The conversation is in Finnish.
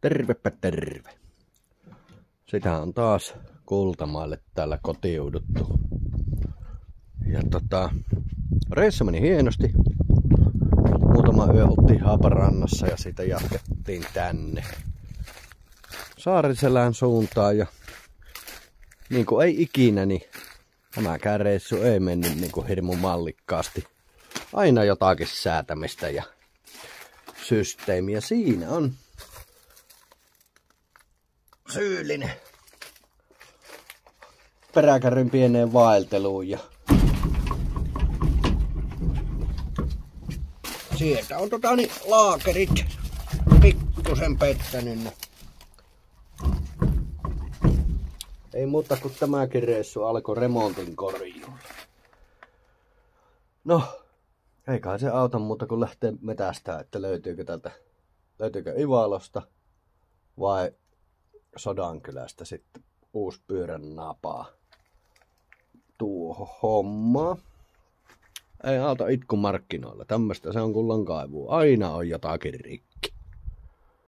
Tervepä terve. Sitä on taas Kultamaille täällä kotiuduttu. Ja reissu meni hienosti. Muutama yö oltiin Haaparannassa ja siitä jatkettiin tänne Saariselän suuntaan. Ja niin kuin ei ikinä, niin tämäkään reissu ei mennyt niin kuin hirmu mallikkaasti. Aina jotakin säätämistä ja systeemiä. Siinä on syyllinen peräkärryn pieneen vaelteluun ja sieltä on laakerit pikkusen pettänyt. Ei muuta kuin tämäkin reissu alkoi remontin korjuulla. No, eiköhän se auta muuta kuin lähtee metästään, että löytyykö Ivalosta vai Sodankylästä sitten uusi pyörän napa tuohon hommaan. Ei auta itku markkinoilla. Tämmöstä se on kullankaivua. Aina on jotakin rikki.